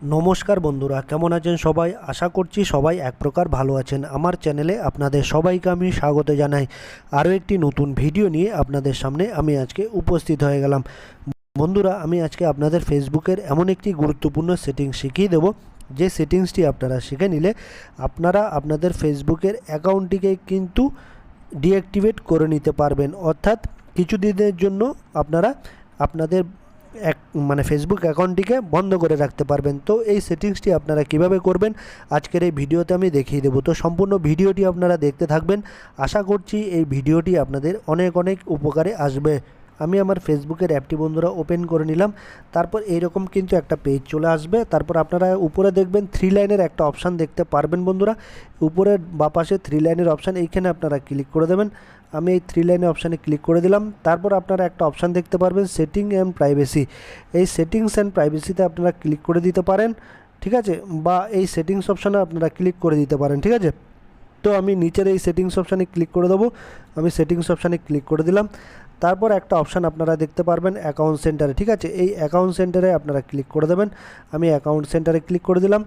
নমস্কার বন্ধুরা, কেমন আছেন সবাই? আশা করছি সবাই এক প্রকার ভালো আছেন। আমার চ্যানেলে আপনাদের সবাইকে আমি স্বাগত জানাই। আরও একটি নতুন ভিডিও নিয়ে আপনাদের সামনে আমি আজকে উপস্থিত হয়ে গেলাম। বন্ধুরা, আমি আজকে আপনাদের ফেসবুকের এমন একটি গুরুত্বপূর্ণ সেটিংস শিখিয়ে দেব, যে সেটিংসটি আপনারা শিখে নিলে আপনারা আপনাদের ফেসবুকের অ্যাকাউন্টটিকে কিন্তু ডিঅ্যাক্টিভেট করে নিতে পারবেন। অর্থাৎ কিছু দিনের জন্য আপনারা আপনাদের ফেসবুক অ্যাকাউন্টটিকে বন্ধ করে রাখতে পারবেন। তো এই সেটিংসটি আপনারা কিভাবে করবেন আজকের এই ভিডিওতে আমি দেখিয়ে দেবো। তো সম্পূর্ণ ভিডিওটি আপনারা দেখতে থাকবেন। আশা করছি এই ভিডিওটি আপনাদের অনেক অনেক উপকারে আসবে। আমি আমার ফেসবুকের অ্যাপটি বন্ধুরা ওপেন করে নিলাম। তারপর এইরকম কিন্তু একটা পেজ চলে আসবে। তারপর আপনারা উপরে দেখবেন 3 লাইনের একটা অপশান দেখতে পারবেন বন্ধুরা। উপরের বাঁ পাশে 3 লাইনের অপশান, এইখানে আপনারা ক্লিক করে দেবেন। আমি এই 3 লাইনের অপশানে ক্লিক করে দিলাম। তারপর আপনারা একটা অপশান দেখতে পারবেন সেটিং অ্যান্ড প্রাইভেসি। এই সেটিংস অ্যান্ড প্রাইভেসিতে আপনারা ক্লিক করে দিতে পারেন, ঠিক আছে, বা এই সেটিংস অপশানে আপনারা ক্লিক করে দিতে পারেন, ঠিক আছে। তো আমি নিচের এই সেটিংস অপশানে ক্লিক করে দেবো। আমি সেটিংস অপশানে ক্লিক করে দিলাম। তারপর একটা অপশান আপনারা দেখতে পারবেন অ্যাকাউন্ট সেন্টারে, ঠিক আছে। এই অ্যাকাউন্ট সেন্টারে আপনারা ক্লিক করে দেবেন। আমি অ্যাকাউন্ট সেন্টারে ক্লিক করে দিলাম।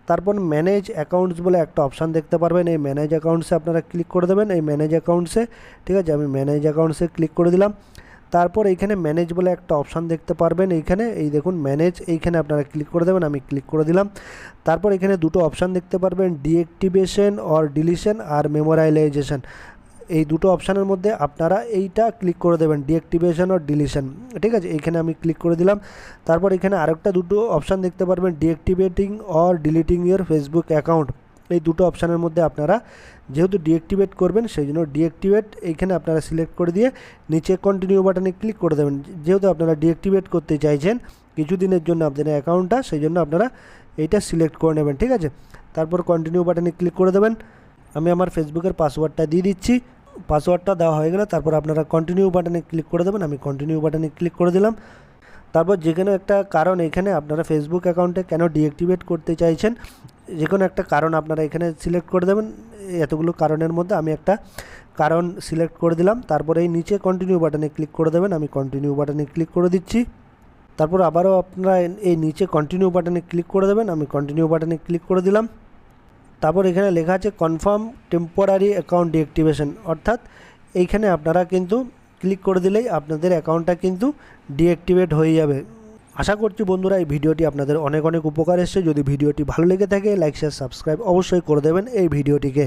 তারপর ম্যানেজ অ্যাকাউন্টস বলে একটা অপশান দেখতে পারবেন। এই ম্যানেজ অ্যাকাউন্টসে আপনারা ক্লিক করে দেবেন। এই ম্যানেজ অ্যাকাউন্টসে, ঠিক আছে, আমি ম্যানেজ অ্যাকাউন্টসে ক্লিক করে দিলাম। তারপর এইখানে ম্যানেজ বলে একটা অপশান দেখতে পারবেন। এইখানে এই দেখুন ম্যানেজ, এইখানে আপনারা ক্লিক করে দেবেন। আমি ক্লিক করে দিলাম। তারপর এখানে দুটো অপশান দেখতে পারবেন, ডিঅ্যাক্টিভেশন অর ডিলিশন আর মেমোরাইলাইজেশন। এই দুটো অপশানের মধ্যে আপনারা এইটা ক্লিক করে দেবেন, ডিঅ্যাক্টিভেশন অর ডিলিশন, ঠিক আছে। এইখানে আমি ক্লিক করে দিলাম। তারপর এখানে আরেকটা দুটো অপশান দেখতে পারবেন, deactivating or deleting your Facebook account. এই দুটো অপশানের মধ্যে আপনারা যেহেতু ডিঅ্যাক্টিভেট করবেন সেই জন্য ডিঅ্যাক্টিভেট এইখানে আপনারা সিলেক্ট করে দিয়ে নিচে কন্টিনিউ বাটনে ক্লিক করে দেবেন। যেহেতু আপনারা ডিঅ্যাক্টিভেট করতে চাইছেন কিছুদিনের জন্য আপনাদের অ্যাকাউন্টটা, সেই জন্য আপনারা এইটা সিলেক্ট করে নেবেন, ঠিক আছে। তারপর কন্টিনিউ বাটনে ক্লিক করে দেবেন। আমি আমার ফেসবুকের পাসওয়ার্ডটা দিয়ে দিচ্ছি। পাসওয়ার্ডটা দেওয়া হয়ে গেলে তারপর আপনারা কন্টিনিউ বাটনে ক্লিক করে দেবেন। আমি কন্টিনিউ বাটনে ক্লিক করে দিলাম। তারপর যে কোনো একটা কারণ, এখানে আপনারা ফেসবুক অ্যাকাউন্টে কেন ডিঅ্যাক্টিভেট করতে চাইছেন যে কোনো একটা কারণ আপনারা এখানে সিলেক্ট করে দেবেন। এতগুলো কারণের মধ্যে আমি একটা কারণ সিলেক্ট করে দিলাম। তারপরে এই নিচে কন্টিনিউ বাটনে ক্লিক করে দেবেন। আমি কন্টিনিউ বাটনে ক্লিক করে দিচ্ছি। তারপর আবারও আপনারা এই নিচে কন্টিনিউ বাটনে ক্লিক করে দেবেন। আমি কন্টিনিউ বাটনে ক্লিক করে দিলাম। তারপর এখানে লেখা আছে কনফার্ম টেম্পোরারি অ্যাকাউন্ট ডিঅ্যাক্টিভেশন, অর্থাৎ এইখানে আপনারা কিন্তু ক্লিক করে দিলেই আপনাদের অ্যাকাউন্টটা কিন্তু ডিঅ্যাক্টিভেট হয়ে যাবে। আশা করছি বন্ধুরা এই ভিডিওটি আপনাদের অনেক অনেক উপকার এসেছে। যদি ভিডিওটি ভালো লেগে থাকে লাইক শেয়ার সাবস্ক্রাইব অবশ্যই করে দেবেন এই ভিডিওটিকে।